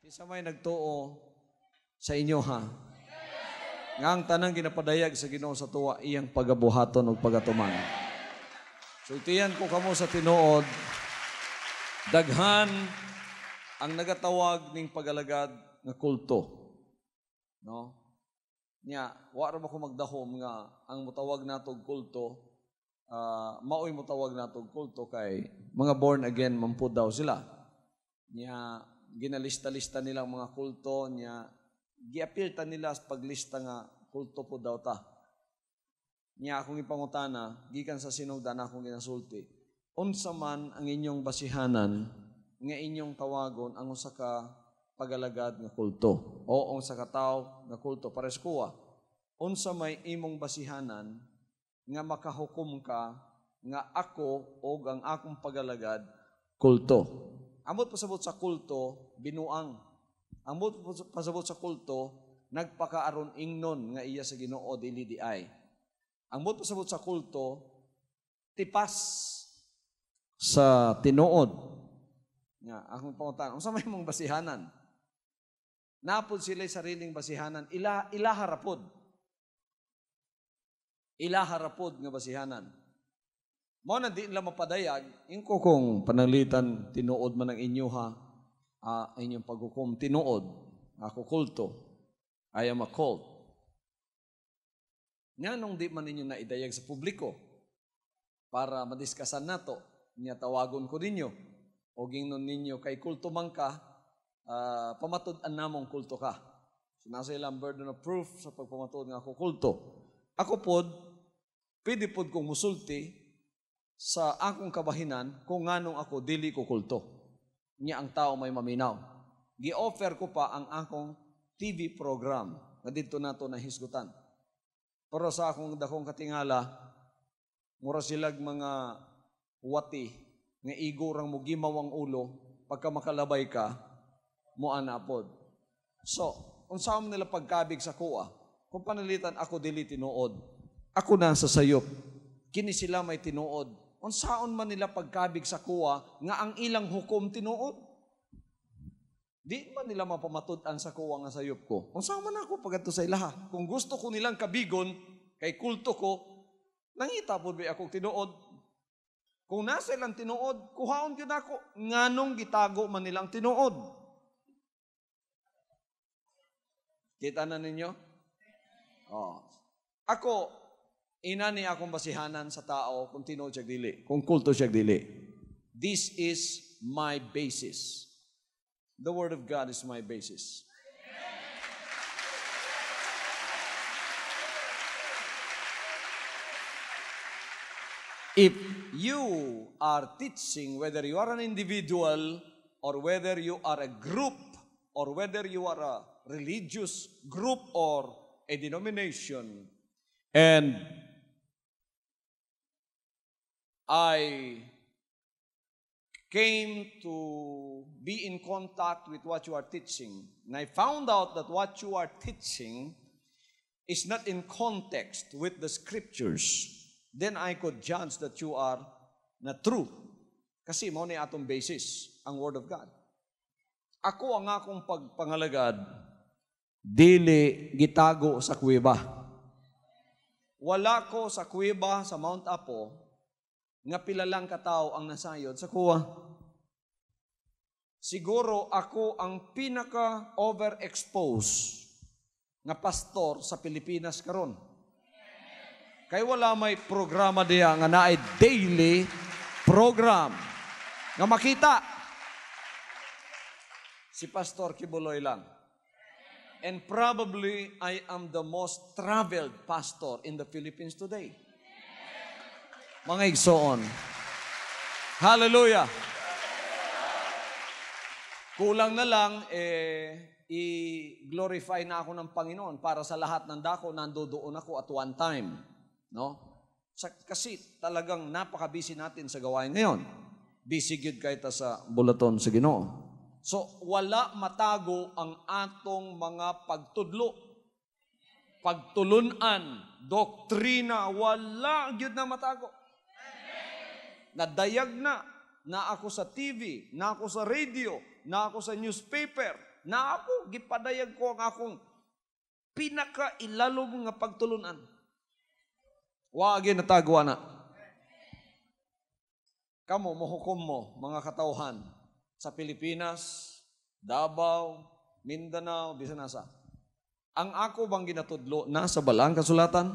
Isa may nagtuo sa inyo ha. Nga ang tanang ginapadayag sa Ginoo sa tuwa iyang pagabuhaton ug pagatuman. So itiyan ko kamo sa tinuod, daghan ang nagatawag ning pagalagad nga kulto. No? Nya, wa ra ba ko magdahom nga ang mutawag natog kulto, maoy mutawag natog kulto kay mga born again mampud daw sila. Nya, ginalista-lista nilang mga kulto niya, giapilta nila sa paglista nga kulto po daw ta. Niya akong ipangutana, gikan sa sinugdan akong ginasulti, unsa man ang inyong basihanan nga inyong tawagon ang usa ka pagalagad nga kulto o unsa ka tawo nga kulto pares kuwa. Unsa may imong basihanan nga makahukom ka nga ako o ang akong pagalagad kulto. Amot pasabot sa kulto, binuang. Amot pasabot sa kulto, nagpakaaron ingnon nga iya sa Ginoo dili di ay. Amot pasabot sa kulto, tipas sa tinuod. Nga, akong pangutan, unsa may mong basihanan? Napod sila sariling basihanan, ila harapod. Ila harapod nga basihanan. Mao na di nila mapadayag, ingko kung pananglitan tinuod man ang inyo ha, inyong paghukom tinuod, ako kulto, I am a cult. Nga nung di man ninyo naidayag sa publiko, para madiskasan nato, niya tawagon ko ninyo, o gingnon ninyo kay kulto man ka, pamatud-an namong kulto ka. So nasa ilang burden of proof sa pagpamatud nga ako kulto. Ako pod, pwede pod kong musulti, sa akong kabahinan kung nganong ako dili ko kulto. Niya ang tao may maminaw. Gi-offer ko pa ang akong TV program na dito nato na hisgutan. Pero sa akong dakong katingala, mura silag mga wati nga igurang mo gimaw ang ulo pagka makalabay ka mo anapod. So, unsa man nila pagkabig sa kuha? Kung panalitan ako dili tinuod, ako na sa sayop. Kini sila may tinuod. Unsaon man nila pagkabig sa kuwa nga ang ilang hukom tinuod. Di man nila mapamatud-an sa kuwa nga sayop ko. Unsaon man ako pagadto sa ilaha. Kung gusto ko nilang kabigon kay kulto ko, nangita pod ba akong tinuod. Kung nasa ilang tinuod, kuhaon gyud ako nganong gitago man nilang tinuod. Kita na ninyo? Oh. Ako inani akong basihanan sa tao kung tinuod siya dili, kung kulto siya dili. This is my basis. The Word of God is my basis. If you are teaching, whether you are an individual or whether you are a group or whether you are a religious group or a denomination, and I came to be in contact with what you are teaching, and I found out that what you are teaching is not in context with the scriptures, then I could judge that you are not true. Kasi mo ni atong basis, ang Word of God. Ako ang akong pagpangalagad, dili gitago sa kuweba. Wala ko sa kuweba sa Mount Apo, nga pilalang katao ang nasayod sa kuwa. Siguro ako ang pinaka-overexposed nga pastor sa Pilipinas karon. Kay wala may programa diya nga naay daily program nga makita. Si Pastor Kibuloy lang. And probably I am the most traveled pastor in the Philippines today. Mga igsoon. Hallelujah. Kulang na lang, i-glorify na ako ng Panginoon para sa lahat ng dako, nandoon ako at one time. No? Kasi talagang napaka-busy natin sa gawain ngayon. Busy gyud kay ta sa bulaton sa Ginoo. So, wala matago ang atong mga pagtudlo. Pagtulunan, doktrina, wala gyud na matago. Nadayag na, na ako sa TV, na ako sa radio, na ako sa newspaper, na ako gipadayag ko ang akong pinaka-ilalom nga pagtulunan. Wagi natagwa na. Kamo, mahukom mo, mga katauhan, sa Pilipinas, Davao, Mindanao, bisan nasa. Ang ako bang ginatudlo na sa balang kasulatan?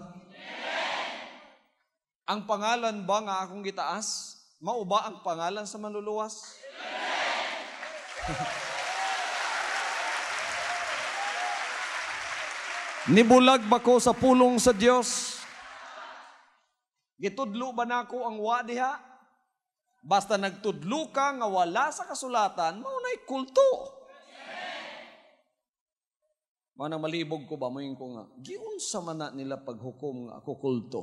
Ang pangalan ba nga akong gitaas? Mao ba ang pangalan sa manluluwas? Nibulag ba ko sa pulong sa Dios? Gitudlo ba nako ang wa diha? Basta nagtudlo ka nga wala sa kasulatan, mao na'y kulto. Manang malibog ko ba mo yung ko nga, giunsa man na nila paghukom nga ako kulto.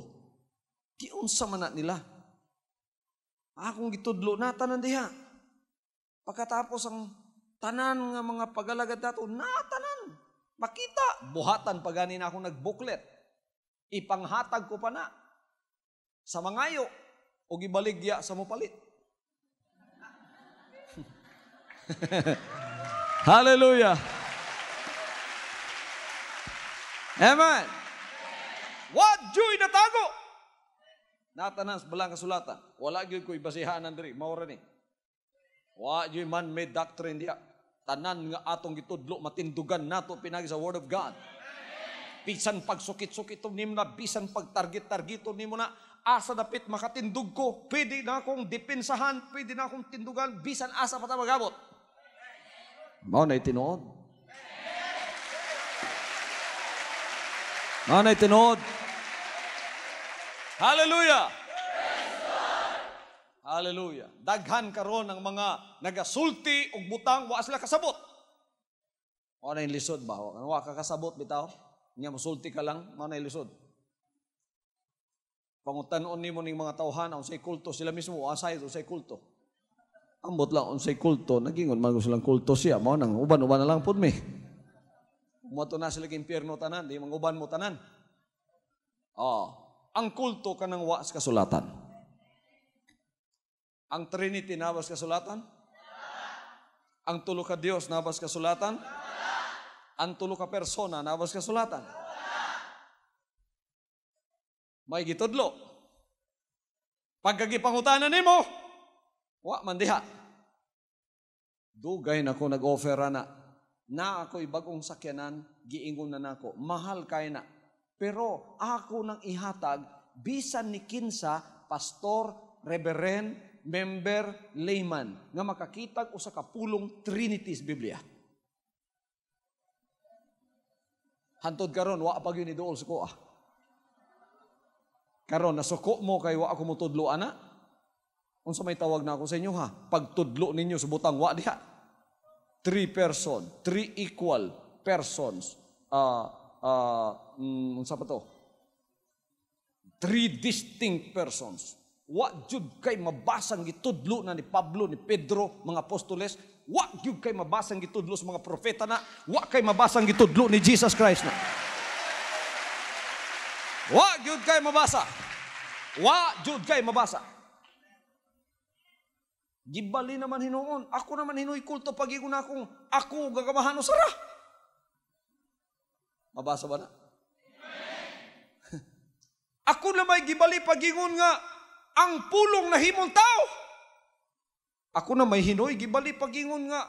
Giunsa man na nila. Akong gitudlo na tanan diha. Pagkatapos ang tanan nga mga pagalagad nato, tanan. Makita, buhatan pa ganin ako nagbuklet. Ipanghatag ko pa na. Sa mangayo, o gibaligya sa mupalit. Hallelujah. Amen. What joy natago? Natanan sa balang kasulatan. Wala gyud ko ibasihanan diri, mao ra ni. Wa joy man-made doctrine diha. Tanan nga atong gitudlo matindugan nato pinagi sa Word of God. Bisan pagsukit-sukit nimo na, bisan pagtarget-targeton nimo na, asa dapit makatindug ko, pwede na akong depensahan, pwede na akong tindugan, bisan asa pa ta magabot. Mao na itinuod. Mao na itinuod. Hallelujah. Hallelujah. Daghan karon ang mga nagasulti og butang wa sila kasabot. Mao na lisod ba? Wa ka kasabot bitaw. Nya mosulti ka lang, mao na lisod. Pangutan-on nimo ning mga tawhan unsay kulto sila mismo, asay unsay kulto. Ambot lang unsay kulto, nagingon man silang kulto siya, mao nang uban-uban na lang pud mi. Umato na sila sa impierno tanan, di manguban mo tanan. Ang kulto kanang wa sa kasulatan. Ang Trinity nabas kasulatan? Ang tulo ka Dios nabas kasulatan? Ang tulo ka persona nabas kasulatan? May gitudlo. Pagkagipangutanan nimo, wa man diha. Dugay na ko nag-offer na ako'y bagong sakyanan, giingon na nako, mahal kay na. Pero ako nang ihatag, bisan ni kinsa, pastor, reverend, member, layman, nga makakitag usa ka pulong Trinity sa Biblia. Hantod karon wa pa gyud ni duol suko ah. Karon nasuko mo kay wa ako motudlo ana. Unsa may tawag na ako sa inyo ha? Pagtudlo ninyo sa butang wa diha. 3 equal persons. Unsa pa to? 3 distinct persons. Wa jud kay mabasang gitudlo na ni Pablo, ni Pedro, mga apostoles. Wa jud kay mabasang gitudlo sa mga propeta na. Wa kay mabasang gitudlo ni Jesus Christ na. Wa jud kay mabasa. Wa jud kay mabasa. Gibali naman hinuon. Ako naman hinuy kulto pagigon akong ako gagamahan o sara. Mabasa ba na? Ako na may gibali pagingon nga ang pulong na himong tao. Ako na may hinoy gibali pagingon nga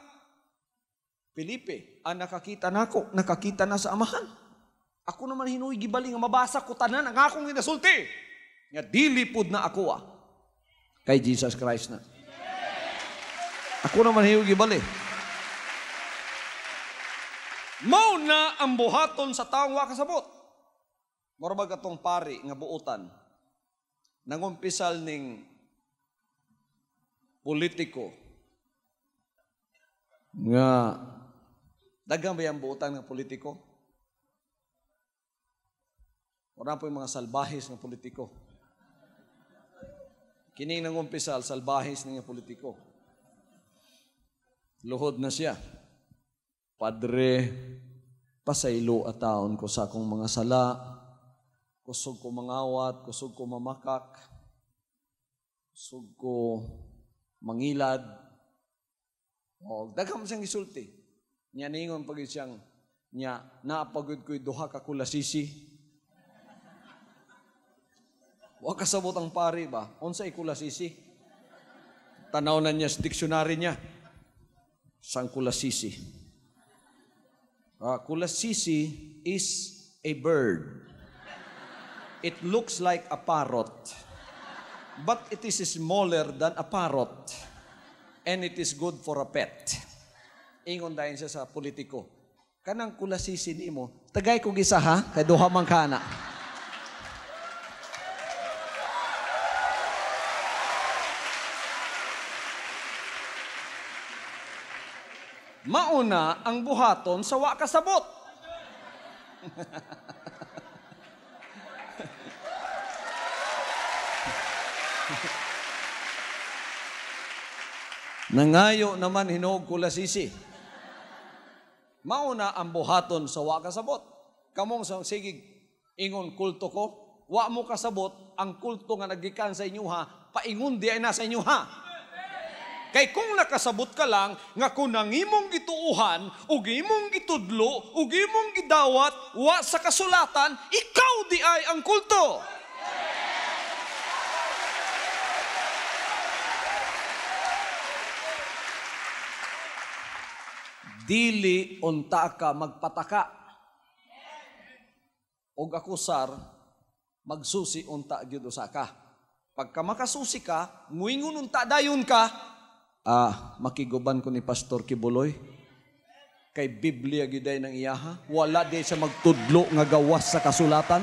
Felipe, nakakita nako, nakakita na sa amahan. Ako naman hinuy gibali nga mabasa ko tanan ang akong ginasulti. Nga dili pud na ako kay Jesus Christ na. Ako naman hinuy gibali. Mao na ang buhaton sa taong wa kasabot. Murag atong pari nga buotan. Nangumpisal ning politiko nga daghang ba ang buotan nga politiko? Wala po yung mga salbahis nga politiko. Kining nangumpisal, salbahis nga politiko. Luhod na siya. Padre, pasaylo at taon ko sa akong mga sala, kusog ko mangawat, kusog ko mamakak, kusog ko mangilad, o daghang siyang gisulti. Nya ningon pag siyang, nya naapagod ko'y duha ka kulasisi. Wa kasabot ang pari ba? Unsay kulasisi? Tanaw na niya sa diksyonary niya. Sang kulasisi? Kulasisi is a bird. It looks like a parrot, but it is smaller than a parrot, and it is good for a pet. Ingon dayon siya sa politiko. Kanang kulasisi nimo, tagay ko gisa ha, kay duha man kana. Mauna ang buhaton sa wa kasabot. Nangayo naman hinog kulasisi. Mauna ang buhaton sa wa kasabot. Kamong sa sigig ingon kulto ko, wa mo kasabot ang kulto nga nagikan sa inyo ha, paingon di ay nasa inyo ha. Kay kung nakasabot ka lang, nga kung nang imong gituuhan, ug imong gitudlo, ug imong gidawat, wa sa kasulatan, ikaw di ay ang kulto. Dili unta ka magpataka. Og ako sar, magsusi unta gyud usa ka. Pagka makasusi ka, nguingon unta dayon ka, makiguban ko ni Pastor Kibuloy. Kay Biblia giday ng iyaha. Wala di siya magtudlo nga gawas sa kasulatan.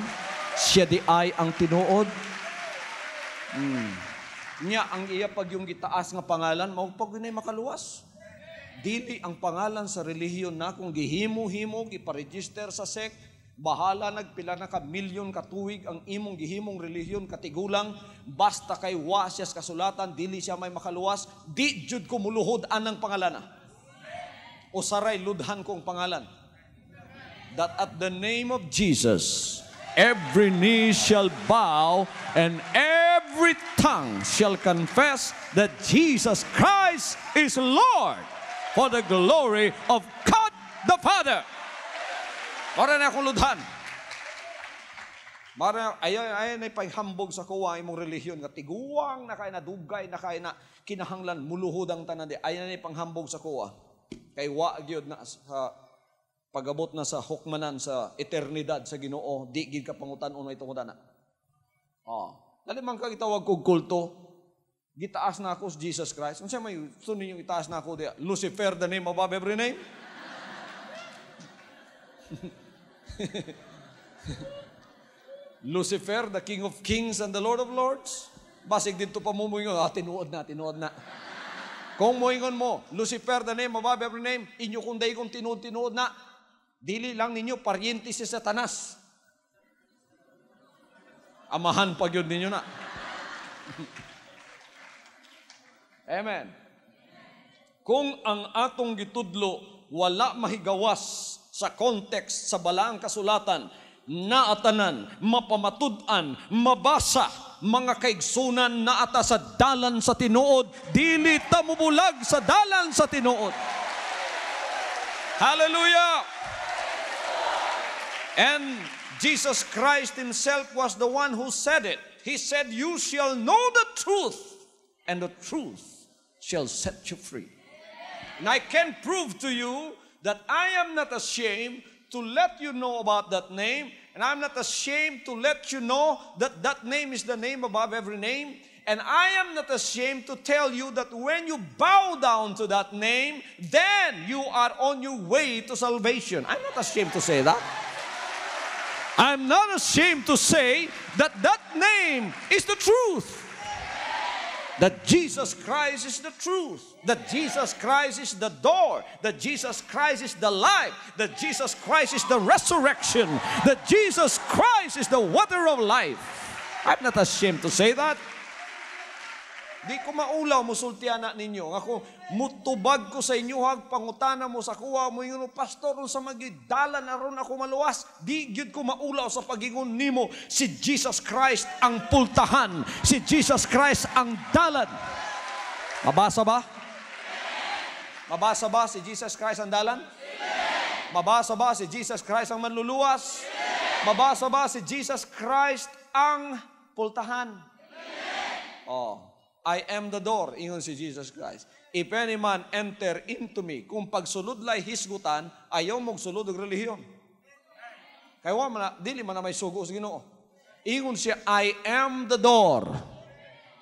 Siya di ay ang tinuod. Nya ang iya pag yung gitaas nga pangalan, maupag na makaluwas. Dili ang pangalan sa relihiyon na kung gihimo-himo, giparegister sa sect, bahala nagpila na ka milyon katuig ang imong gihimong relihiyon katigulang, basta kay wa siya sa kasulatan, dili siya may makaluwas, di jud ko muluhod anang pangalan na. O saray ludhan kong pangalan. That at the name of Jesus, every knee shall bow and every tongue shall confess that Jesus Christ is Lord, for the glory of God the Father. Para na akong ludhan. Ayaw na ipahambog sa kuwa imong relihiyon. Tiguang na kaya na dugay, na kaya na kinahanglan, muluhod ang tanan. Ayaw na ipanghambog sa kuwa. Kay wa gyud na sa pagabot na sa hukmanan sa eternidad sa Ginoo, di gid ka pangutan-on na itong utana. Dali man ka gitawag kog kulto, gitaas na ako sa Jesus Christ. Unsa may sunin yung itaas na ako diya? Lucifer, the name above every name? Lucifer, the King of Kings and the Lord of Lords? Basig dito pa mo ingon, tinuod na. Kung mo ingon mo, Lucifer, the name above every name, inyo kung day kung tinuod na, dili lang ninyo, paryente si Satanas. Amahan pag yun ninyo na. Amen. Kung ang atong gitudlo wala mahigawas sa context sa balaang kasulatan, naatanan, mapamatud-an, mabasa, mga kaigsunan na ata sa dalan sa tinuod, dili ta mubulag sa dalan sa tinuod. Hallelujah! And Jesus Christ himself was the one who said it. He said, "You shall know the truth, and the truth shall set you free." And I can prove to you that I am not ashamed to let you know about that name, and I'm not ashamed to let you know that that name is the name above every name, and I am not ashamed to tell you that when you bow down to that name, then you are on your way to salvation. I'm not ashamed to say that. I'm not ashamed to say that that name is the truth. That Jesus Christ is the truth. That Jesus Christ is the door. That Jesus Christ is the life. That Jesus Christ is the resurrection. That Jesus Christ is the water of life. I'm not ashamed to say that. Di ko maulaw, musultian na ninyo. Ako, mutubag ko sa inyo, pangutana mo sa kuwa mo yun, pastor, sa magidala na ron ako maluwas. Di gyud ko maulaw sa pagingon nimo, si Jesus Christ ang pultahan. Si Jesus Christ ang dalan. Mabasa ba? Mabasa ba si Jesus Christ ang dalan? Mabasa ba si Jesus Christ ang manluluwas? Mabasa ba si Jesus Christ ang pultahan? Oh, I am the door, ingon si Jesus Christ. If any man enter into me, kung pagsulod lay hisgutan, ayaw mong sulod og relihiyon. Kaya dili man na may sugo sa Ginoo. Ingon siya, I am the door.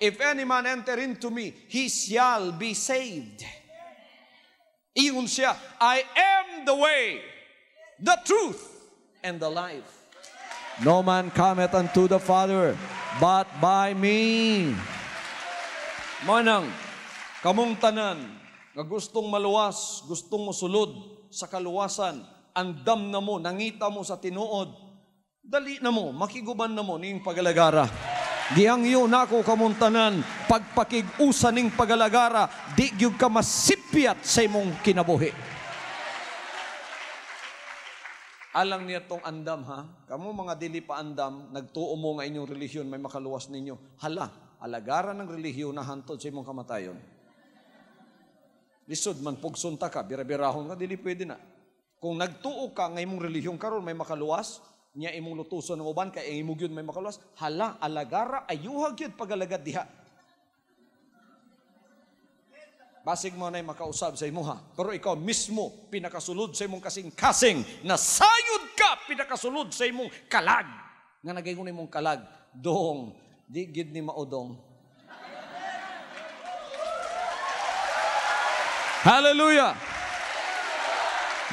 If any man enter into me, he shall be saved. Ingon siya, I am the way, the truth, and the life. No man cometh unto the Father, but by me. Manang, kamong tanan, nga gustong maluwas, gustong mosulod sa kaluwasan, andam na mo, nangita mo sa tinuod, dali na mo, makiguban na mo ning pagalagara. Gihangyo na ako kamuntanan, pagpakig-usa ning pagalagara, di gyud ka masipyat sa imong kinabuhi. Alang niya tong andam ha, kamo mga dili pa andam, nagtuo mo nga inyong relihiyon, may makaluwas ninyo. Hala, alagara ng relihiyon na hantod sa imong kamatayon. Lisod man pugsunta ka, birabirahon nga, dili pwede na. Kung nagtuo ka nga imong relihiyon karon may makaluwas, niya imong lutuson ng uban, kaya imong yun may makaluwas, hala, alagara, ayuhag yun pagalagad diha. Basig mo na makausab sa imuha. Pero ikaw mismo, pinakasulod sa imong kasing-kasing, nasayod ka, pinakasulod sa imong kalag. Nga nagayon imong kalag, dong, di gid ni maudong. Hallelujah!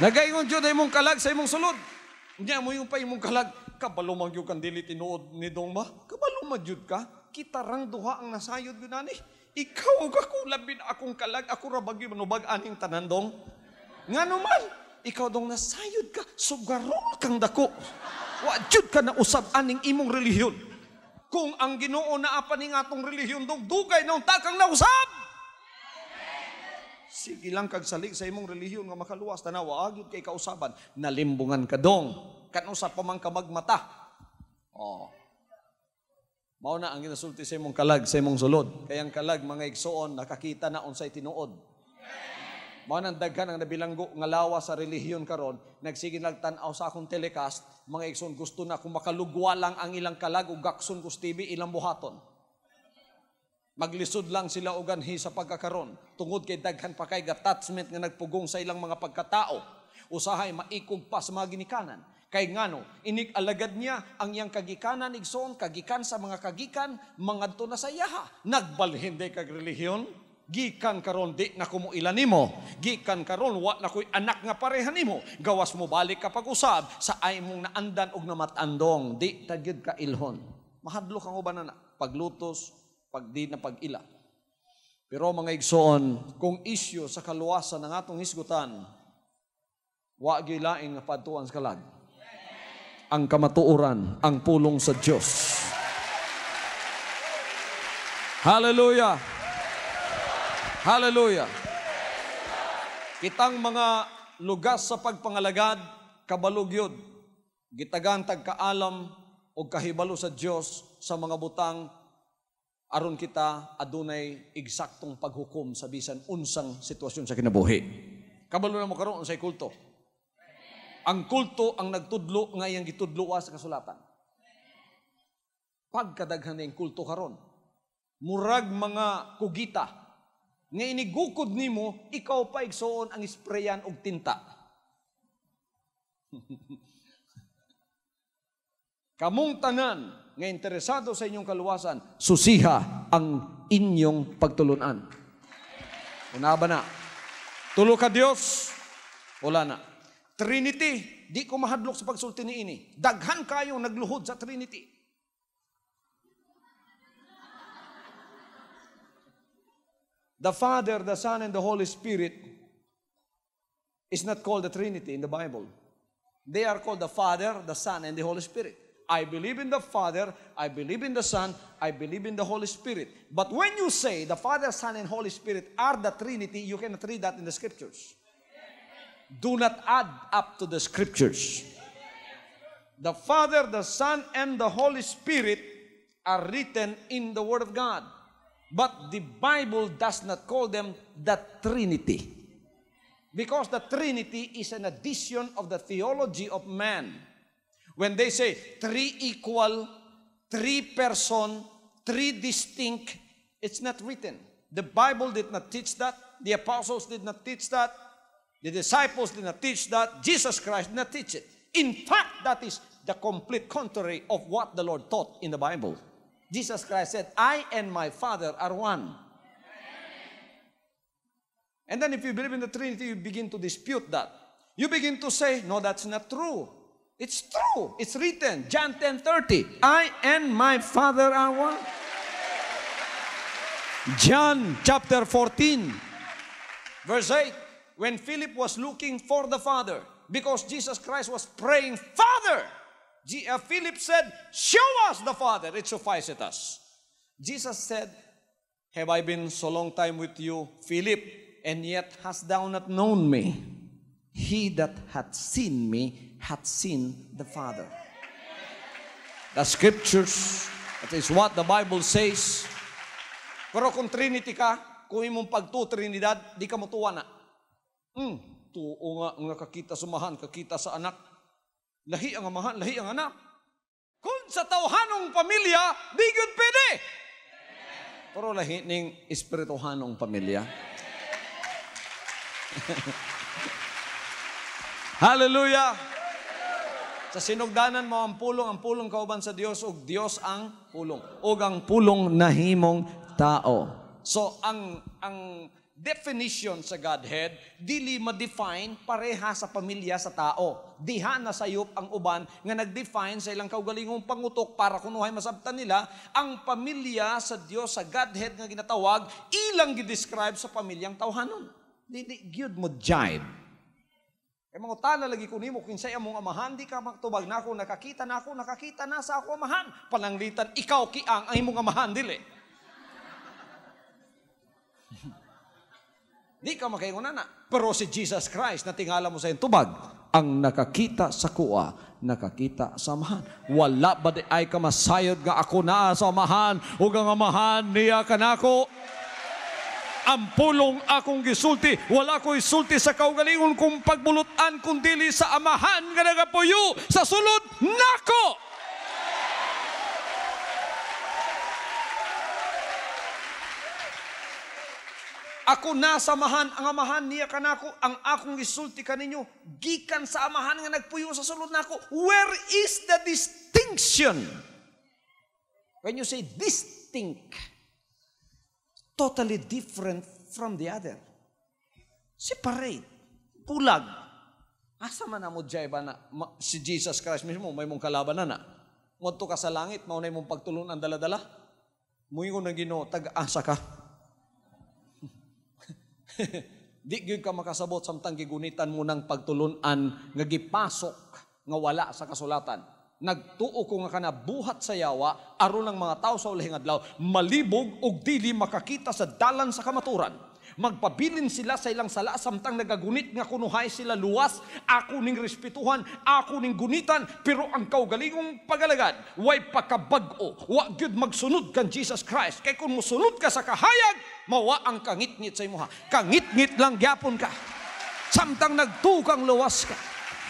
Nagayon dyan na imong kalag sa imong sulod. Hindi mo yung pa imong kalag, kabalumang yung kandili tinuod ni dong ba? Kabalumang yun ka, kita rang duha ang nasayod yun nani. Ikaw ako labin akong kalag, ako rabagi manubag aning tanandong. Nga naman, ikaw dong nasayod ka, sugarol kang dako. Wajud ka na usab aning imong relihiyon. Kung ang Ginoo na apaning atong relihiyon dong, dugay na unta kang nausab. Sige lang kag salig sa imong relihiyon nga makaluwas, tanawa, agyud kay kausaban, nalimbungan ka dong, kanusa pa man ka magmata. Oh. Mao na ang ginasulti sa imong kalag, sa imong sulod. Kayang kalag, mga igsoon, nakakita na unsay tinuod. Mao nang daghan ang nabilanggo nga lawa sa relihiyon karon, nagsige nagtan-aw sa akong telecast, mga igsoon gusto na kung makalugwa lang ang ilang kalag ug gakson kus TV ilang buhaton. Maglisod lang sila og ganhi sa pagkakaron tungod kay daghan pa kay attachment nga nagpugong sa ilang mga pagkatao. Usahay maikog pa sa mga ginikanan. Kay ngano, inig alagad niya ang iyang kagikanan igsoon, kagikan sa mga kagikan, mangadto na sa yaha. Nagbalhin day kag relihiyon, gikan karon di na kumuilan nimo. Gikan karon wa na koy anak nga pareha nimo. Gawas mo balik ka pag-usab sa ay mong naandan og namatandong, di tagyud ka ilhon. Mahadlo kang uban na paglutos, pag di na pag-ila. Pero mga igsoon, kung isyo sa kaluwasan ng atong hisgutan, wa gilaing nga padtuan sa kalag. Ang kamatuoran, ang pulong sa Diyos. Hallelujah! Hallelujah! Kitang mga lugas sa pagpangalagad, kabalugyod, gitagan tagkaalam o kahibalo sa Diyos sa mga butang aron kita adunay eksaktong paghukom sa bisan unsang sitwasyon sa kinabuhi. Kabalo na mo karon unsay kulto. Ang kulto ang nagtudlo nga iyang gitudloa sa kasulatan. Pagkadaghan ning kulto karon, murag mga kugita nga inigukod nimo, ikaw pa igsoon ang isprayan og tinta. Kamong tanan nga interesado sa inyong kaluwasan, susiha ang inyong pagtulunan. Una ba na? Tulo ka Dios? Wala na. Trinity, di ko mahadlok sa pagsulti ni ini. Daghan kayong nagluhod sa Trinity. The Father, the Son, and the Holy Spirit is not called the Trinity in the Bible. They are called the Father, the Son, and the Holy Spirit. I believe in the Father, I believe in the Son, I believe in the Holy Spirit. But when you say the Father, Son, and Holy Spirit are the Trinity, you cannot read that in the Scriptures. Do not add up to the Scriptures. The Father, the Son, and the Holy Spirit are written in the Word of God. But the Bible does not call them the Trinity. Because the Trinity is an addition of the theology of man. When they say three equal, three person, three distinct, it's not written. The Bible did not teach that. The apostles did not teach that. The disciples did not teach that. Jesus Christ did not teach it. In fact, that is the complete contrary of what the Lord taught in the Bible. Jesus Christ said, I and my Father are one. And then if you believe in the Trinity, you begin to dispute that. You begin to say, no, that's not true. It's true. It's written. John 10:30. I and my Father are one. John chapter 14, verse 8. When Philip was looking for the Father, because Jesus Christ was praying, Father, Philip said, show us the Father, it sufficeth us. Jesus said, have I been so long time with you, Philip, and yet hast thou not known me? He that hath seen me hath seen the Father. The Scriptures, that is what the Bible says. Pero kung Trinity ka, kung imong pagtu-Trinidad, di ka matuwa na. Tuo nga nakakita sumahan, kakita sa anak. Lahi ang amahan, lahi ang anak. Kung sa tawhanong pamilya, di gyud pwede. Pero lahi ning espirituhanong pamilya. Hallelujah! Sa sinugdanan mo ang pulong kauban sa Dios, ug Dios ang pulong. Ug ang pulong nahimong tao. So, ang definition sa Godhead, dili ma-define pareha sa pamilya sa tao. Diha na sayop ang uban nga nag-define sa ilang kaugalingong pangutok para kunuhay masabtan nila, ang pamilya sa Dios, sa Godhead nga ginatawag, ilang gidescribe sa pamilyang tawhanon. Dili gyud mo jive. Kaya mga tala lagi ko nimo, kinsay among amahan, di ka magtubag na ako, nakakita na sa ako amahan. Pananglitan, ikaw kiang ang imong amahan, dili. Di ka makaingon na. Pero si Jesus Christ, na tingala mo sa iyong tubag, ang nakakita sa kuwa, nakakita sa amahan. Wala ba di ay ka masayod nga ako na sa amahan, o ang amahan niya kanako? Ang pulong akong gisulti, wala ko isulti sa kaugalingon kong pagbulutan, kundili sa amahan nga nagapuyo sa sulod nako. Ako na sa amahan, ang amahan niya kanako, ang akong isulti kaninyo, gikan sa amahan nga nagpuyo sa sulod nako. Where is the distinction? When you say distinct, totally different from the other. Separate. Pulag. Asa man na mo dyan ba na si Jesus Christ mismo, may mong kalaban na. Ngunto ka sa langit, maunay mong pagtulon ang daladala. Muingon na Ginoo, tag-asa ka. Di gyud ka makasabot samtang gigunitan mo ng pagtulunan nga gipasok nga wala sa kasulatan. Nagtuo ko nga kana buhat sa yawa aron ang mga tao sa ulihing adlaw malibog og dili makakita sa dalan sa kamaturan. Magpabilin sila sa ilang sala samtang nagagunit nga kunuhay sila luwas. Ako ning respetuhan, ako ning gunitan, pero ang kaugalingong pagalagad way pakabag-o. Wa gyud magsunod kan Jesus Christ. Kay kung mosunod ka sa kahayag, mawa ang kangit-ngit sa imuha. Kangit-ngit lang gyapon ka. Samtang nagtukang luwas ka.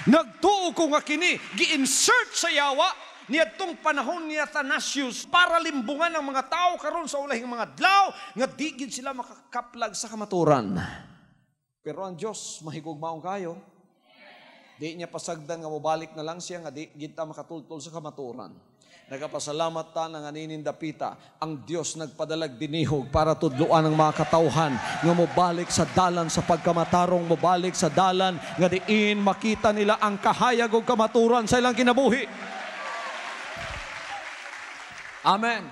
Nagtuo ko nga kini, gi-insert sa yawa niadtong panahon ni Athanasius para limbungan ang mga tao karon sa ulahing mga adlaw nga di gid sila makakaplag sa kamaturan. Pero ang Dios mahigugmaon kayo. Di niya pasagdan nga mobalik na lang siya nga di gid ta makatultol sa kamaturan. Nagapasalamat ta nga ninindapita ang Dios nagpadalag dinihog para tudloan ang mga katawhan nga mobalik sa dalan sa pagkamatarong, mobalik sa dalan nga diin makita nila ang kahayag ug kamaturan sa ilang kinabuhi. Amen.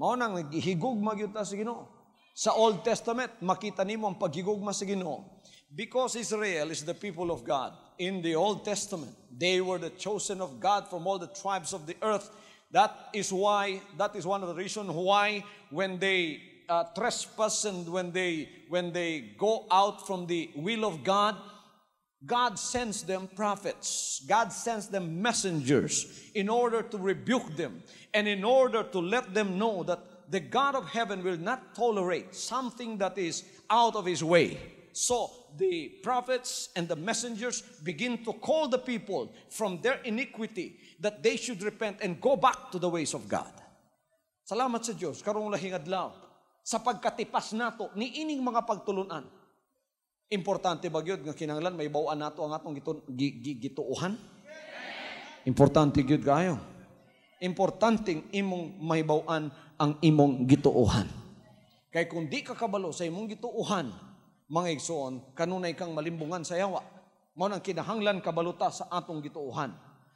Mao nang higugma gyud ta sa Ginoo. Sa Old Testament makita nimo ang paghigugma sa Ginoo. Because Israel is the people of God. In the Old Testament, they were the chosen of God from all the tribes of the earth. That is one of the reasons why when they trespass and when they go out from the will of God, God sends them prophets. God sends them messengers in order to rebuke them and in order to let them know that the God of heaven will not tolerate something that is out of His way. So the prophets and the messengers begin to call the people from their iniquity that they should repent and go back to the ways of God. Salamat sa Diyos, karong lahing adlaw, sa pagkatipas nato ni ining mga pagtulunan. Importante ba gyud nga kinahanglan may bawaan nato ang atong gituuhan? Importante gyud kayo. Importanteng imong mahibawaan ang imong gituuhan. Kay kung di ka kabalo sa imong gituuhan, mga igsoon, kanunay kang malimbungan sa yawa. Mao nang kinahanglan kabaluta sa atong gituuhan.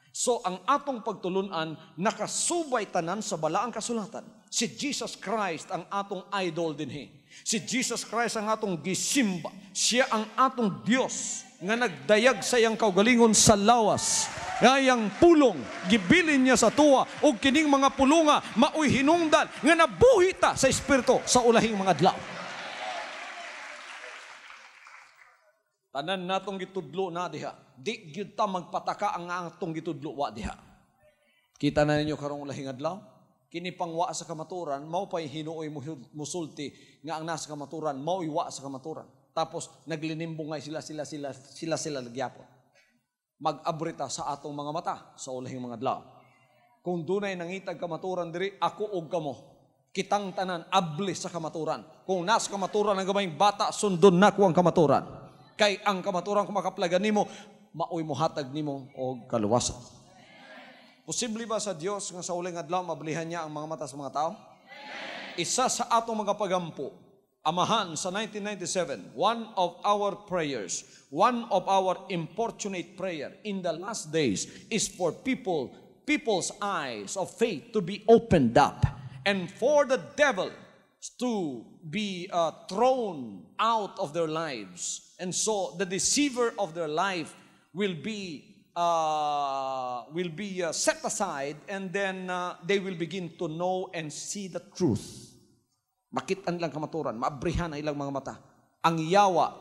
So ang atong pagtulunan nakasubay tanan sa balaang kasulatan. Si Jesus Christ ang atong idol dinhi. Si Jesus Christ ang atong gisimba. Siya ang atong Dios nga nagdayag sa iyang kaugalingon sa lawas. Ngayang pulong, gibilin niya sa tuwa, o kining mga pulunga, maoy hinungdan, nga nabuhita sa Espiritu sa ulahing mga adlaw. Tanan natong gitudlo na diha. Di gyud ta magpataka ang atong gitudlo wa diha. Kita na ninyo karong ulahing adlaw? Kini pangwa sa kamaturan, mao pay hinuoy musulti nga ang nasa kamaturan, mao iwa sa kamaturan. Tapos naglinimbungay sila nagyapon. Mag-abrita sa atong mga mata sa ulahing mga adlaw. Kung dunay nangitag kamaturan diri, ako og kamo. Kitang tanan abli sa kamaturan. Kung nas kamaturan ang gamayng bata, sundon nako ang kamaturan. Kay ang kamaturan kung makaplagan nimo, maoy mohatag nimo og kaluwasan. Posible ba sa Dios nga sa ulahing adlaw mablihan niya ang mga mata sa mga tao? Isa sa atong mga pagampo, Amahan sa 1997, one of our prayers, one of our importunate prayer in the last days is for people's eyes of faith to be opened up and for the devil to be thrown out of their lives. And so the deceiver of their life will be set aside, and then they will begin to know and see the truth. Makitaan lang kamaturan, maabrihan ang ilang mga mata. Ang yawa,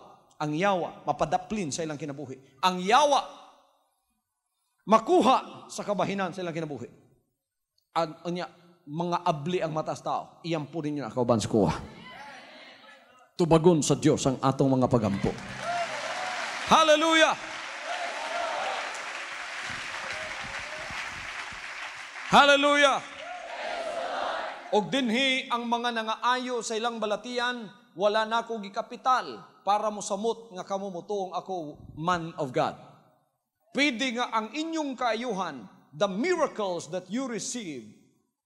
mapadaplin sa ilang kinabuhi. Ang yawa, makuha sa kabahinan sa ilang kinabuhi. Mga abli ang mata sa tao, iyang po ninyo na kauban sa kuha. Tubagon sa Diyos ang atong mga pagampo. Hallelujah! Hallelujah! Og dinhi ang mga nangaayo sa ilang balatian, wala na ko gikapital para mosamot nga kamo motuong ako man of God. Pwede nga ang inyong kaayuhan, the miracles that you receive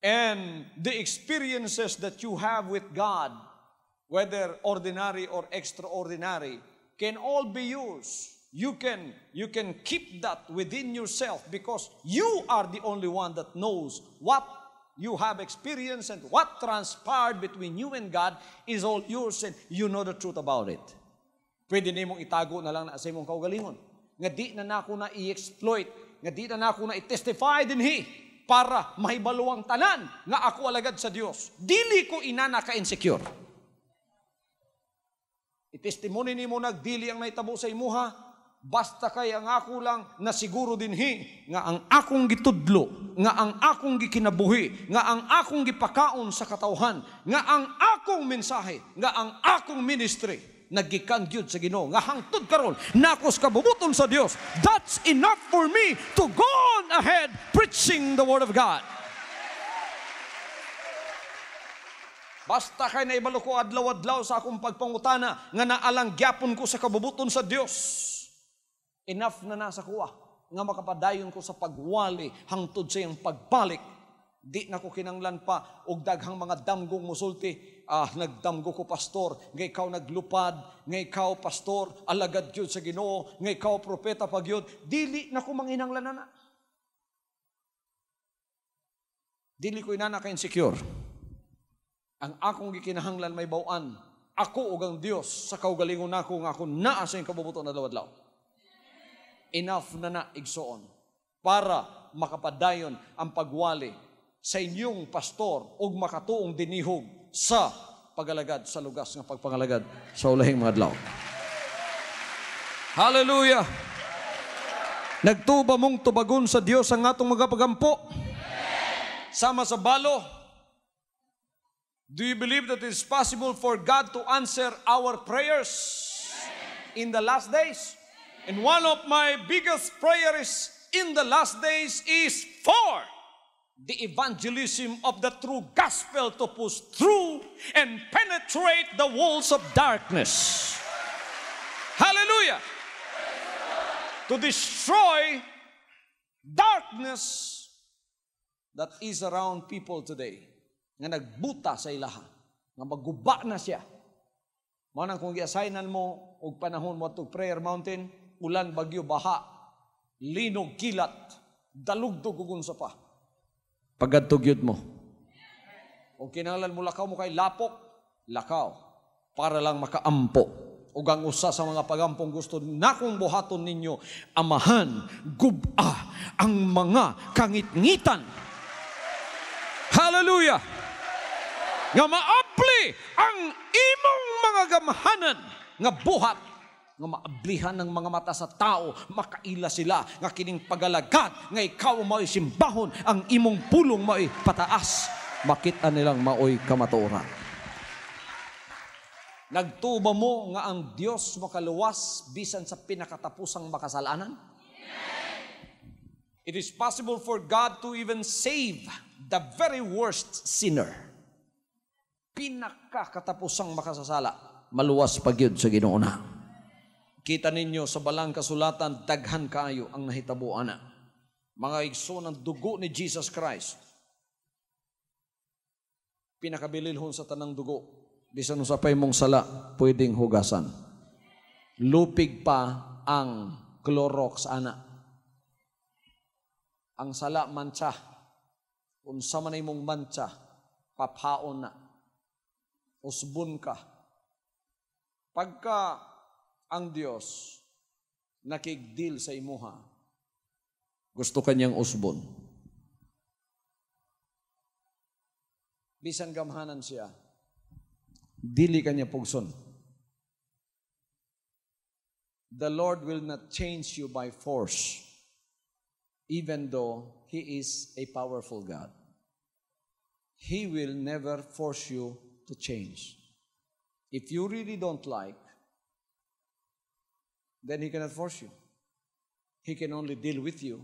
and the experiences that you have with God, whether ordinary or extraordinary, can all be used. You can keep that within yourself because you are the only one that knows what you have experienced and what transpired between you and God is all yours and you know the truth about it. Pwede nimong itago na lang na sa imong kaugalingon. Nga di na nako na i-exploit, nga di na nako na i-testify dinhi para mahibaluang tanan nga ako alagad sa Dios. Dili ko inana ka-insecure. I-testimony nimo nagdili ang naitabo sa imuha, basta kay ang ako lang na siguro dinhi nga ang akong gitudlo, nga ang akong gikinabuhi, nga ang akong gipakaon sa katawhan, nga ang akong mensahe, nga ang akong ministry naggikan gyud sa Ginoo, nga hangtod karon nakos kabubuton sa Dios. That's enough for me to go on ahead preaching the word of God. Basta kay naibalo ko adlaw-adlaw sa akong pagpangutana nga naalang gyapon ko sa kabubuton sa Dios. Enough na nasa kuha nga makapadayon ko sa pagwali hangtod sa iyang pagbalik. Di na ko kinanglan pa og daghang mga damgong musulti. Nagdamgo ko pastor, nga ikaw naglupad, nga ikaw pastor, alagad gyud sa Ginoo, nga ikaw propeta pa gyud. Dili na ko manginanglan na. Dili ko inana ka insecure. Ang akong gikinahanglan may bawaan. Ako ug ang Dios sa kaugalingon nako nga ako naa sa iyang kabubuton adlaw-adlaw. Enough na igsoon para makapadayon ang pagwali sa inyong pastor ug makatuong dinihog sa pagalagad sa lugas ng pagpangalagad sa ulahing mga adlaw. Hallelujah! Nagtuba mong tubagon sa Dios ang atong mga pagampo. Sama sa balo, Do you believe that it is possible for God to answer our prayers in the last days? And one of my biggest prayers in the last days is for the evangelism of the true gospel to push through and penetrate the walls of darkness. Hallelujah! To destroy darkness that is around people today. Nga nagbuta sa ilaha. Nga maguba na siya. Manang kung i-assignan mo og panahon mo to prayer mountain, ulan, bagyo, baha, linog, kilat, dalugdog ugun sa pa. Pagadtugyod mo. O kinahanglan mo lakaw mo kay lapok, lakaw. Para lang makaampo. O ang usa sa mga pagampong gusto na kung buhaton ninyo, amahan, guba, ang mga kangit-ngitan. Hallelujah! Nga maapli ang imong mga gamahanan, nga buhat, nga maablihan ng mga mata sa tao, makaila sila, nga kining pagalagad, nga ikaw mao'y simbahon, ang imong pulong mao'y pataas, makita nilang mao'y kamatuoran. Nagtuba mo nga ang Diyos makaluwas bisan sa pinakatapusang makasalanan? It is possible for God to even save the very worst sinner. Pinakakatapusang makasasala, maluwas pagyud sa Ginoo na. Kita ninyo sa balang kasulatan, daghan kaayo ang nahitabuan na. Mga igsoon ng dugo ni Jesus Christ. Pinakabililhon sa tanang dugo. Bisan usapay mong sala, pwedeng hugasan. Lupig pa ang Clorox ana. Ang sala mancha. Unsa man imong mancha, paphaon na. Usbon ka. Pagka ang Diyos nakigdil sa imuha, gusto kanyang usbon. Bisan gamhanan siya, dili kanya pugson. The Lord will not change you by force, even though He is a powerful God. He will never force you to change. If you really don't like, then He cannot force you. He can only deal with you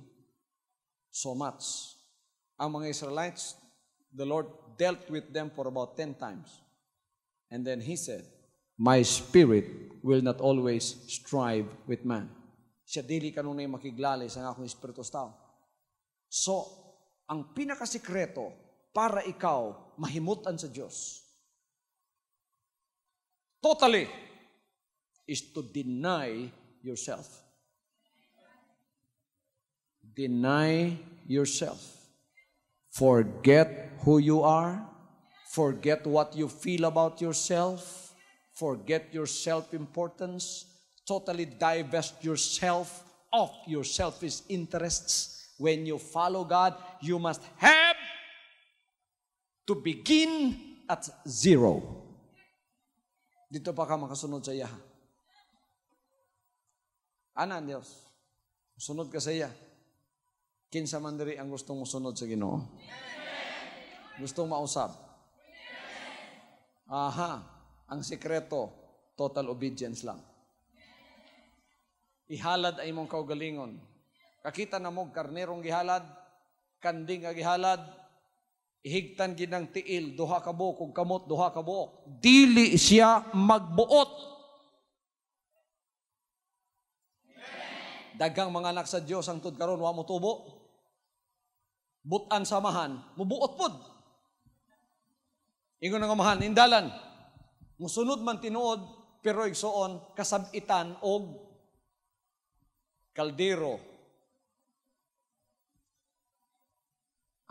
so much. Ang mga Israelites, the Lord dealt with them for about 10 times. And then He said, my spirit will not always strive with man. Siya dili kanunay makiglalay sa akong espiritu sa tao. So, ang pinakasikreto para ikaw mahimutan sa Diyos, totally, is to deny yourself. Deny yourself. Forget who you are. Forget what you feel about yourself. Forget your self-importance. Totally divest yourself of your selfish interests. When you follow God, you must have to begin at zero. Dito pa ka makasunod sa iya. Ana Diyos, sunod ka sa iya. Kinsa man diri ang gustong musunod sa Ginoo? Gustong mausab? Aha, ang sikreto, total obedience lang. Ihalad ay mong kaugalingon. Kakita na mo, karnerong gihalad, kanding nga gihalad, ihigtan ginang tiil, duha ka buok, kung kamot, duha ka buok. Dili siya magbuot. Dagang mga anak sa Diyos ang tudkaron, wa mo tubo. Butan samahan, mubuot pod. Ingon nga mahan, indalan. Musunod man tinuod, pero igsoon, kasabitan og kaldero.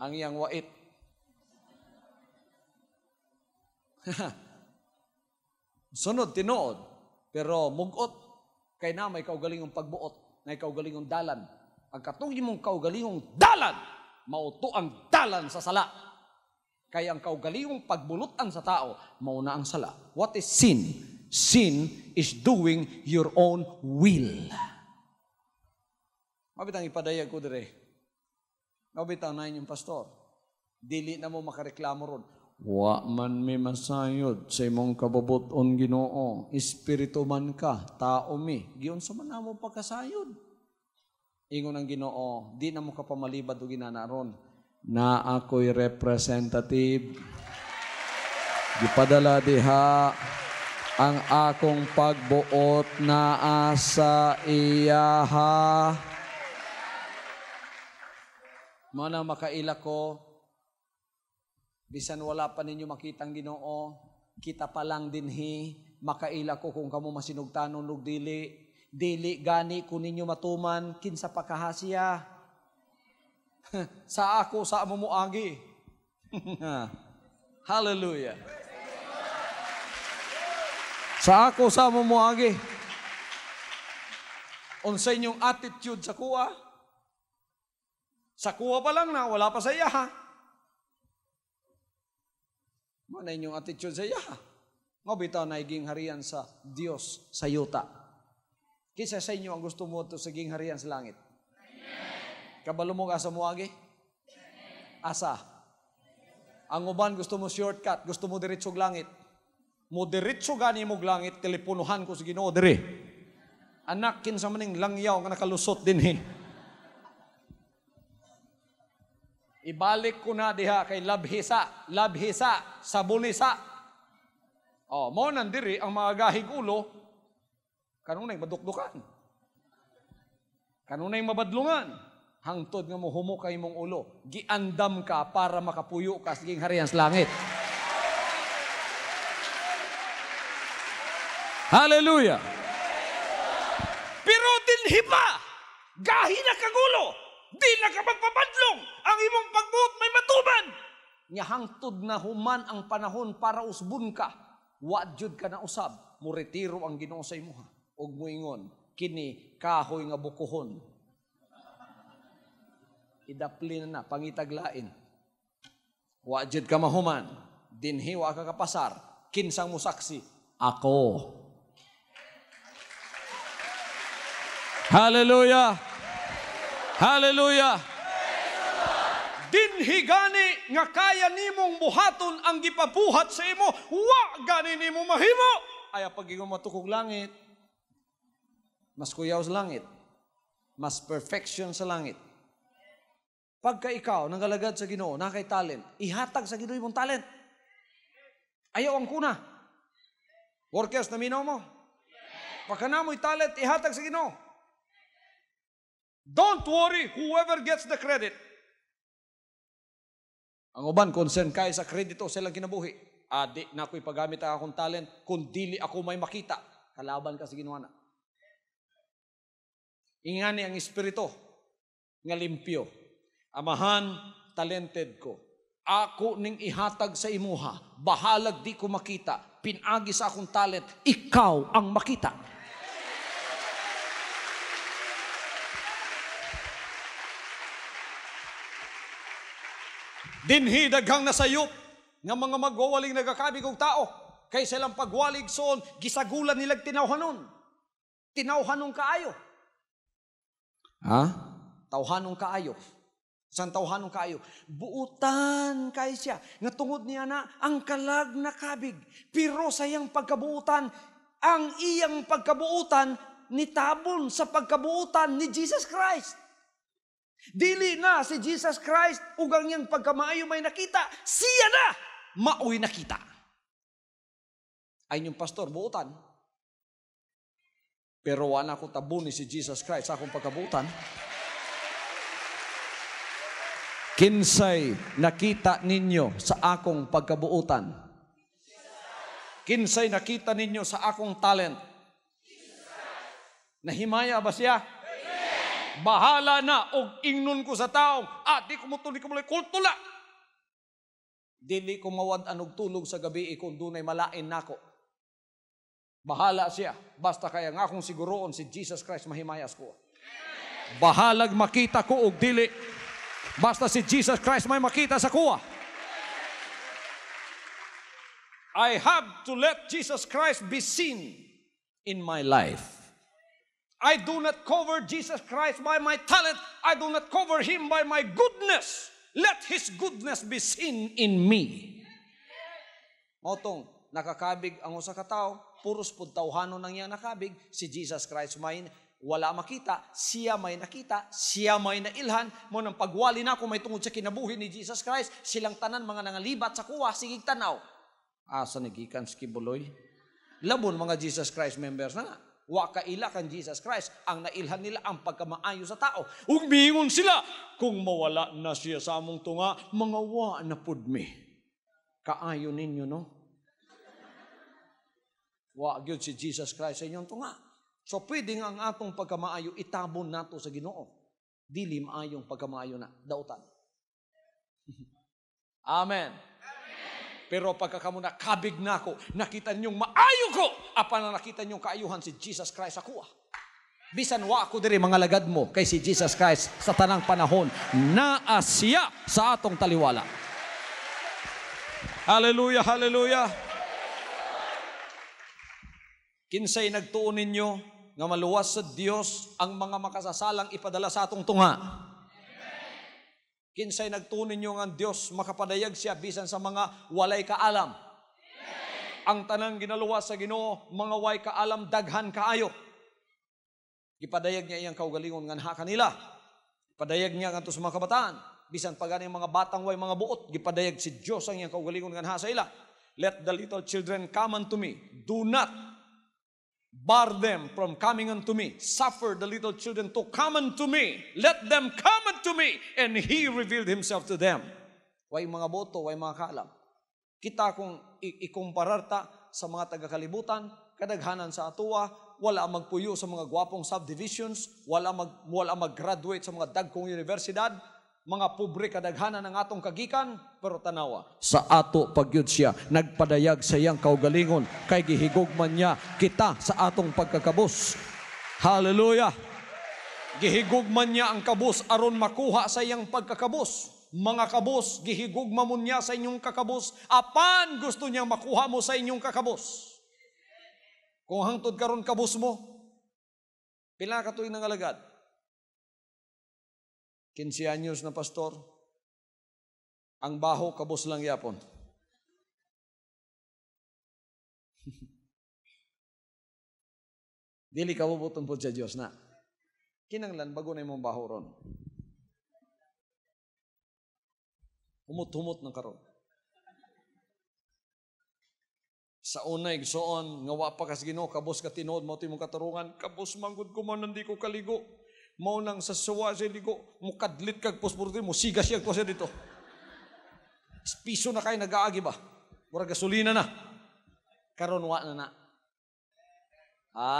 Ang iyang wait. Sunod, tinuod, pero mugot, kay na may kaugalingong pagbuot, may kaugalingong dalan. Ang katungin mong kaugalingong dalan, mauto ang dalan sa sala. Kaya ang kaugalingong pagbulutan sa tao, mauna ang sala. What is sin? Sin is doing your own will. Mabitang ipadayag ko dire. Mabitang na inyong pastor. Dili na mo makareklamo ron. Wa man mi masayod sa imong kababuton Ginoo, espiritu man ka, tao mi, giun sa man namo pagkasayod. Ingon ang Ginoo, di na mo ka pamalibad o ginanaron, na ako'y representative. Gipadala diha ang akong pagbuot na asa iyaha. Mana makaila ko, bisan wala pa ninyo makitang Ginoo, kita pa lang dinhi, makaila ko kung kamo masinugtanon ug dili. Dili gani ko ninyo matuman, kinsa pa kahasya. Sa ako, sa amo mo agi. Hallelujah. Sa ako, sa amo mo agi. Unsa inyong attitude sa kuha? Sa kuha pa lang na, wala pa sa iya ha. Mana inyong attitude sa iya ha? Nga bitaw na iging harian sa Dios sa yuta. Kisa sa inyo ang gusto mo ito sa iging harian sa langit? Kabalo mo asa mo agi? Asa? Ang uban gusto mo shortcut, gusto mo diretsog langit. Mo diretso gani mo langit, teleponuhan ko sa Ginoo diri. Anak kinsa maning langyaw nga nakalusot dinhi. Ibalik ko na diha kay labhisa, sabunisa. Oh, mo nandiri ang mga gahig ulo, kanunay madukdukan. Kanunay mabadlungan. Hangtod nga mo humukay mong ulo. Giandam ka para makapuyo ka sa iging harian sa langit. Hallelujah! Pero dinhi pa, gahi na kagulo, di na ka magpabadlong, ang imong pagbuot may matuban. Nya hangtod na human ang panahon para usbon ka, wadjud ka na usab, mo retiro ang Ginoo sa imuha. Og moingon, kini kahoy nga bukuhon. Idaplin na, pangitaglain. Wadjud ka mahuman, dinhi wa ka kapasar, kinsang mo saksi, ako. Hallelujah! Hallelujah! Dinhi gani nga kaya nimong buhaton ang gipabuhat sa imo, wa gani nimo mahimo. Ay pag ikaw matukog langit, mas kuyaw sa langit, mas perfection sa langit. Pagka ikaw nangalagad sa Ginoo, na kay talent, ihatag sa Ginoo imong talent. Ayaw ang kuna. Workers na minaw mo. Pagka na mo'y talent, ihatag sa Ginoo. Don't worry whoever gets the credit. Ang uban, concern kayo sa kredito sa ilang kinabuhi. Di na ako'y paggamit ang akong talent, kung dili ako may makita, kalaban ka sa Ginoo na. Ingani ang espiritu nga limpyo. Amahan, talented ko. Ako ning ihatag sa imuha. Bahalag di ko makita. Pinagi sa akong talent. Ikaw ang makita. Dinhi daghang nasayop nga mga magwawaling nagakabig og tao. Kay silang pagwalig son, gisagulan nilag tinawhanon. Tinawhanon kaayo. Tawhanong kaayo. San tawhanong kaayo? Buutan kay siya. Nga tungod niya na ang kalag na kabig. Pero sayang pagkabuutan, ang iyang pagkabuutan nitabon sa pagkabuutan ni Jesus Christ. Dili na si Jesus Christ ugang niyang pagkamaayo may nakita. Siya na maoy nakita. Ay yung pastor, buutan. Pero wala ko tabon ni si Jesus Christ sa akong pagkabuutan. Kinsay nakita ninyo sa akong pagkabuutan? Kinsay nakita ninyo sa akong talent? Nahimaya ba siya? Bahala na og ingnon ko sa taong, di ko mo tuloy kultula. Dili ko mawad-an og tulog sa gabi kung dunay malain nako. Bahala siya. Basta kaya nga akong siguroon si Jesus Christ mahimayas ko. Bahalag makita ko og dili. Basta si Jesus Christ may makita sa kuha. I have to let Jesus Christ be seen in my life. I do not cover Jesus Christ by my talent. I do not cover Him by my goodness. Let His goodness be seen in me. Motong nakakabig ang usa ka tawo, puros pud tawhanon nang iya nakabig, si Jesus Christ may wala makita, siya may nakita, siya may nailhan, mo nang pagwali na kung may tungod sa kinabuhi ni Jesus Christ, silang tanan mga nangalibat sa kuwa, sigig tanaw. Asa nagikan skibuloy? Labon mga Jesus Christ members na nga. Wa kaila kan Jesus Christ. Ang nailhan nila ang pagkamaayo sa tao. Umingon sila, kung mawala na siya sa among tunga, mga wa na pudmi. Kaayo ninyo, no? Wa gyud si Jesus Christ sa inyong tunga. So pwede nga ang atong pagkamaayo itabon nato sa Ginoo. Dili maayong pagkamaayo na dautan. Amen. Pero pagkakamo na kabig na ako, nakita niyong maayo ko, apan na nakita niyong kaayuhan si Jesus Christ sa kuha. Bisan wa ako diri mga lagad mo kay si Jesus Christ sa tanang panahon na siya sa atong taliwala. Hallelujah, hallelujah. Kinsay nagtuon ninyo nga maluwas sa Dios ang mga makasasalang ipadala sa atong tunga. Kinsay nagtuon ninyo nga Dios makapadayag siya bisan sa mga walay kaalam. Ang tanang ginaluwas sa Ginoo, mga walay kaalam daghan kaayo. Gipadayag niya iyang kaugalingon nga anha kanila. Padayag niya ngadto sa mga kabataan, bisan pa ganing mga batang way mga buot, gipadayag si Dios ang iyang kaugalingon nga anha sa ila. Let the little children come unto me. Do not bar them from coming unto me. Suffer the little children to come unto me. Let them come unto me. And He revealed Himself to them. Way mga boto, way mga kaalam. Kita kung ikumpararta sa mga taga-kalibutan, kadaghanan sa atuwa, wala magpuyo sa mga gwapong subdivisions, wala mag-graduate sa mga dagkong universidad, mga pobre kadaghanan ng atong kagikan, pero tanawa, sa ato pagyud siya, nagpadayag sa iyang kaugalingon, kay gihigugman niya kita sa atong pagkakabus. Hallelujah! Gihigugman niya ang kabus aron makuha sa iyang pagkakabus. Mga kabus, gihigugma mo niya sa inyong kakabus, apan gusto niyang makuha mo sa inyong kakabus. Kung hangtod karon kabus mo, pila ka tuig nang alagad? 15 anyos na pastor, ang baho kabus lang yapon. Dili ka bubuton po sa Diyos na. Kinanglan bago na imong baho ron. Humot-humot ng karon. Sa unay igsoon nga wa pa kas Ginoo kabus ka tinuod mo timong katarungan, kabus manggod ko man hindi ko kaligo. Mao nang sa suwa siya ligo, mukadlit kag puspurti mo, siga siya ko siya dito. Piso na kayo nag-aagi ba? Mura gasolina na. Karon wa na.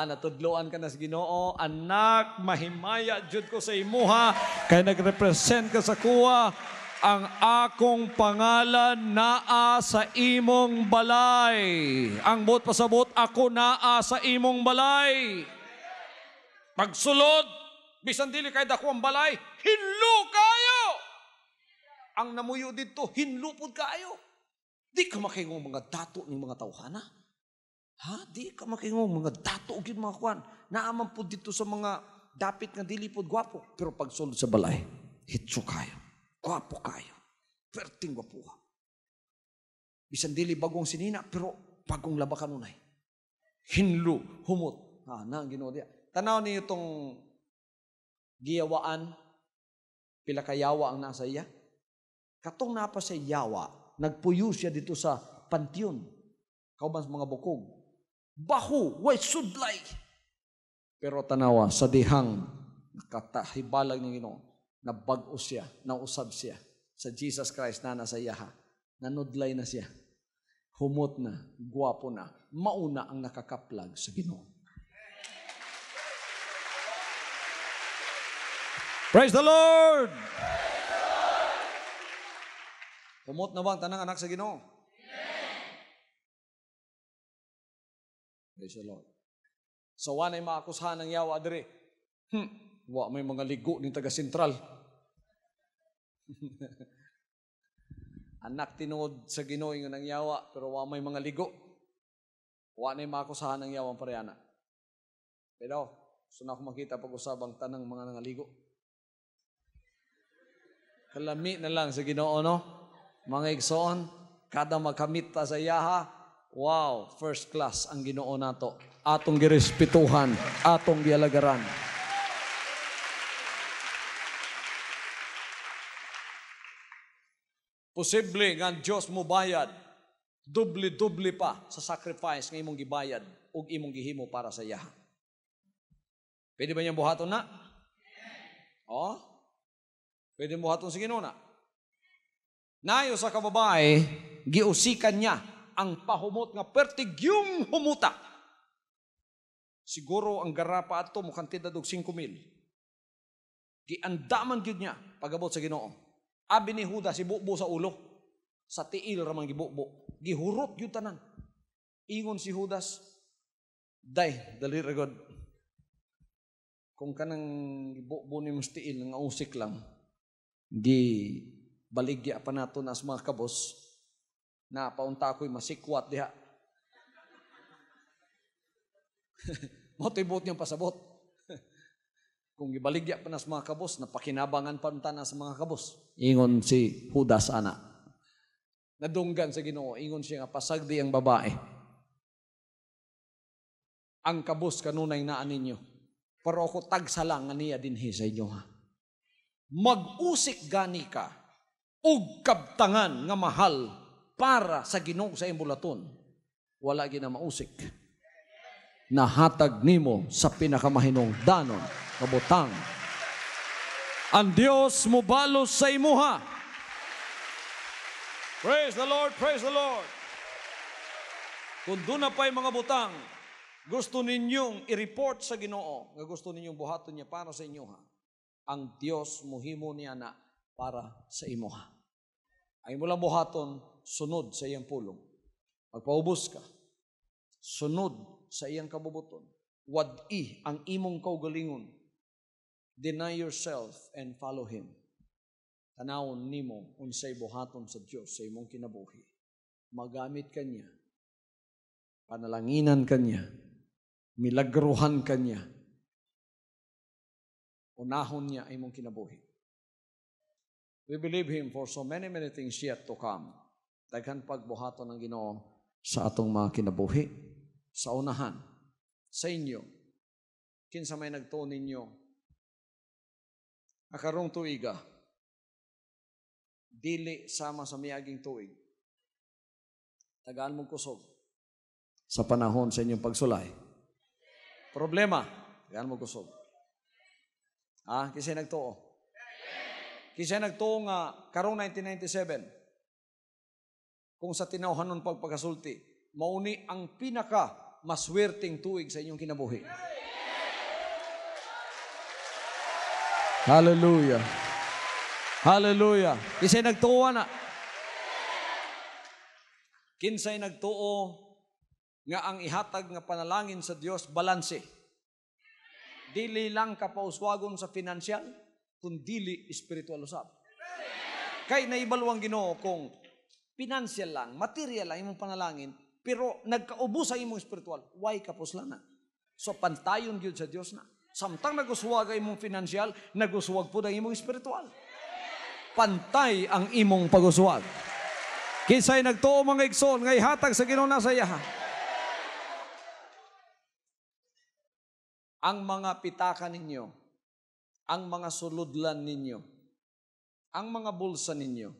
Natudloan ka na sa Ginoo, anak, mahimaya jud ko sa imuha, kay nagrepresent ka sa kuwa, ang akong pangalan naa sa imong balay. Ang buot pasabot, ako naa sa imong balay. Pagsulod, bisan dili kay dako ang balay, hinlo kayo. Ang namuyo dito, hinlo pud kayo. Di ka makingong mga dato ng mga tawhana. Di ka makingong mga dato og mga kwan. Naaman pud dito sa mga dapit nga dili pud gwapo, pero pag sulod sa balay, hitso kayo. Gwapo kayo. Perting gwapuha. Bisan dili bagong sinina, pero bagong laba kanunay. Hinlo, humot. Nang Ginoo diya. Tanaw niyo itong giyawaan, pila ka yawa ang nasa iya. Katong napa sa yawa, nagpuyo siya dito sa pantiyon. Kauban sa mga bukog. Baho, way sudlay. Pero tanawa, sa dihang nakatahibalag ng Ginoo, nabag-o siya, nausab siya sa Jesus Christ na nasa iya. Nanudlay na siya. Humot na, gwapo na, mauna ang nakakaplag sa Ginoo. Praise the Lord! Humot na bang tanang anak sa Ginoo? Praise the Lord. So, wanay maakusahan ng yawa adire. Wa may mga ligo ni taga sentral. Anak tinuod sa Ginoo nga nang yawa, pero wa may mga ligo. Wa nay maakusahan ng yawa parehana. Pero, suna ko makita pag-usabang tanang mga nangaligo. Kalami na lang sa Ginoo, no? Mga igsoon, kada makamit ta sa yaha, wow, first class ang Ginoo nato. Atong girespetuhan, atong gialagaran. Posible nga ang Diyos mo bayad, doble-doble pa sa sacrifice nga imong gibayad ug imong gihimo para sa yaha. Pwede ba niyang buhaton na? Oh? Pwede mo buhaton sa Ginoo na? Nayo sa kababae, giusikan niya ang pahumot nga pertigyong humuta. Siguro ang garapa ato mo kantidad og 5,000. Giandaman gyud niya pagabot sa Ginoo. Abi ni Judas ibubo sa ulo. Sa tiil ramang gibubo. Gihurot gyud tanan. Ingon si Judas, "Day, dali ra gud. Kung kanang gibubo ni mong tiil nga usik lang, baligya pa nato nas mga kabos na paunta ako'y masikwat diha." Motibot niyang pasabot. Kung gibaligya pa nas mga kabos, napakinabangan pa nas mga kabos. Ingon si Judas ana. Nadunggan sa Ginoo, ingon siya nga pasagdi ang babae. Ang kabos kanunay naan ninyo. Pero ako tagsa lang nga niya dinhi sa inyo ha. Mag-usik gani ka ug kabtangan nga mahal para sa Ginoo sa imbulaton. Wala gina mausik. Nahatag nimo sa pinakamahinungdanon kabutang. Ang Dios mo balos sa imuha. Praise the Lord, praise the Lord. Kung doon na pa'y mga butang, gusto ninyong i-report sa Ginoo, nga gusto ninyong buhaton niya para sa inyo ha. Ang Dios muhimo niya na para sa imuha. Ay mo lang buhaton, sunod sa iyang pulong. Magpaubos ka. Sunod sa iyang kabubuton. Wad-i ang imong kaugalingon. Deny yourself and follow Him. Tanawon nimo unsay buhaton sa Dios sa imong kinabuhi. Magamit kanya. Panalanginan kanya. Milagruhan kanya. Unahon niya imong kinabuhi. We believe Him for so many things yet to come. Daghan pagbuhaton ng Ginoo sa atong mga kinabuhi. Sa unahan, sa inyo, kinsa may nagtuon ninyo, akarong tuiga, dili sama sa miaging tuig, tagaan mong kusog sa panahon sa inyong pagsulay. Problema, tagaan mong kusog. Kisay nagtuo? Kisay nagtuo nga karong 1997, kung sa tinawhanon pagpagasulti, mauni ang pinaka maswerteng tuig sa inyong kinabuhi. Hallelujah. Hallelujah. Kinsay nagtuo na? Kinsay nagtuo nga ang ihatag nga panalangin sa Dios balanse. Dili lang kapauswagon sa financial, kundi spiritual usab. Kay naibaluang Ginoo kung financial lang, material lang imong panalangin, pero nagkaubos sa imong spiritual, why kapuslanan? So pantayon gyud sa Dios na. Samtang naguswag ang imong financial, naguswag po ang imong spiritual. Pantay ang imong paguswag. Kinsay nagtuo mga igsoon, nga ihatag sa Ginoo na sa iyaha. Ang mga pitaka ninyo, ang mga suludlan ninyo, ang mga bulsa ninyo,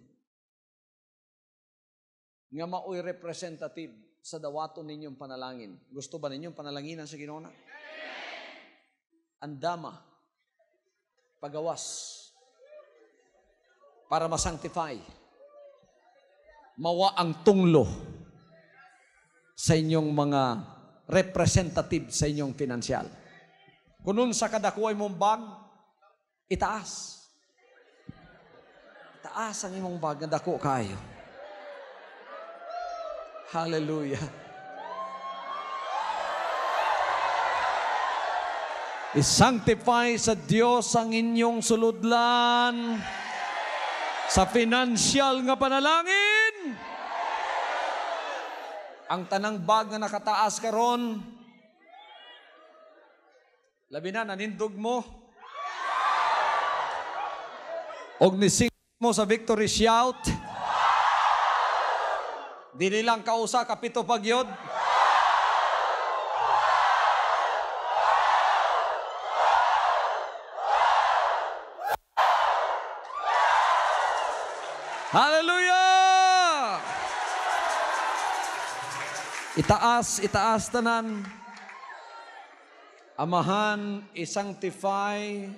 nga maoy representative sa dawaton ninyong panalangin. Gusto ba ninyong panalanginan sa Ginoo na? Andama, pagawas, para masanctify, mawa ang tunglo sa inyong mga representative sa inyong financial. Kunun sa kadakuay mong bag, itaas. Itaas ang imong bag na dako kayo. Hallelujah. I-sanctify sa Diyos ang inyong suludlan sa financial nga panalangin. Ang tanang bag na nakataas karon, labi na nanindog mo, og nising mo sa victory shout, Dili lang kausa kapito pagyod. Hallelujah! Itaas tanan. Amahan, isanctify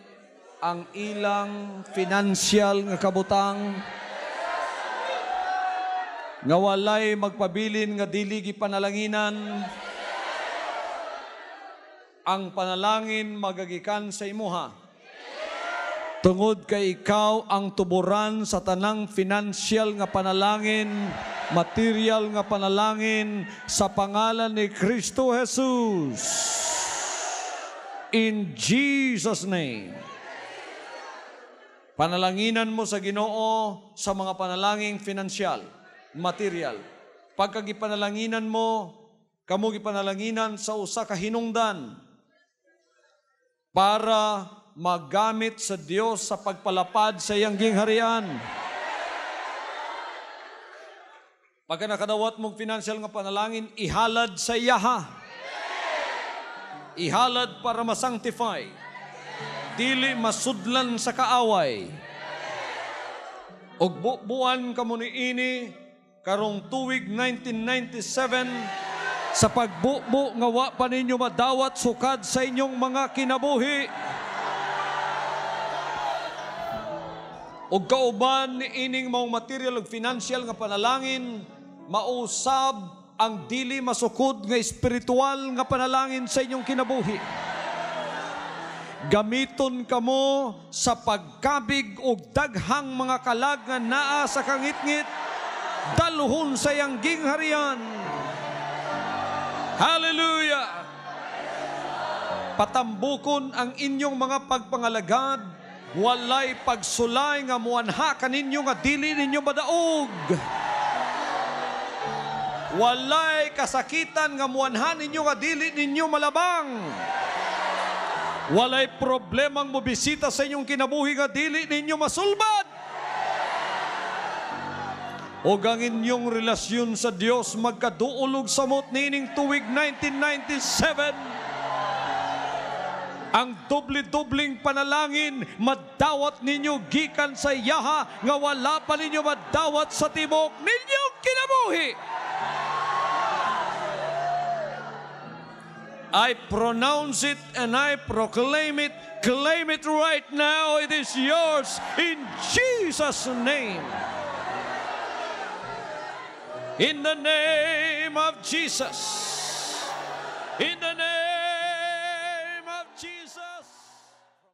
ang ilang financial nga kabutang nga walay magpabilin nga dili gipanalanginan. Ang panalangin magagikan sa imuha. Tungod kay ikaw ang tuburan sa tanang financial nga panalangin, material nga panalangin sa pangalan ni Kristo Jesus. In Jesus' name. Panalanginan mo sa Ginoo sa mga panalangin financial, material. Pagkagipanalangin mo, kamo gipanalanginan sa usa ka hinungdan para magamit sa Dios sa pagpalapad sa iyang gingharian. Pagka nakadawat mong financial nga panalangin, ihalad sa iyaha. Ihalad para masanctify. Dili masudlan sa kaaway. Og buwan kamo niini karong tuig 1997 sa pagbubo nga wa pa ninyo madawat sukad sa inyong mga kinabuhi. Og kauban ni ining maong material ug financial nga panalangin, mausab ang dili masukod nga espiritual nga panalangin sa inyong kinabuhi. Gamiton kamo sa pagkabig og daghang mga kalag nga naa sa kangitngit, dalhon sa iyang gingharian. Hallelujah! Patambukon ang inyong mga pagpangalagad, walay pagsulay nga muanha kaninyo nga dili ninyo madaog. Walay kasakitan nga muanha ninyo nga dili ninyo malabang. Walay problemang mobisita sa inyong kinabuhi nga dili ninyo masulbad. O ang inyong relasyon sa Dios magkaduulog samot nining tuwig 1997. Ang doble-dobling panalangin madawat ninyo gikan sa yaha nga wala pa ninyo madawat sa tibok ninyong kinabuhi. I pronounce it and I proclaim it. Claim it right now. It is yours in Jesus' name. In the name of Jesus. In the name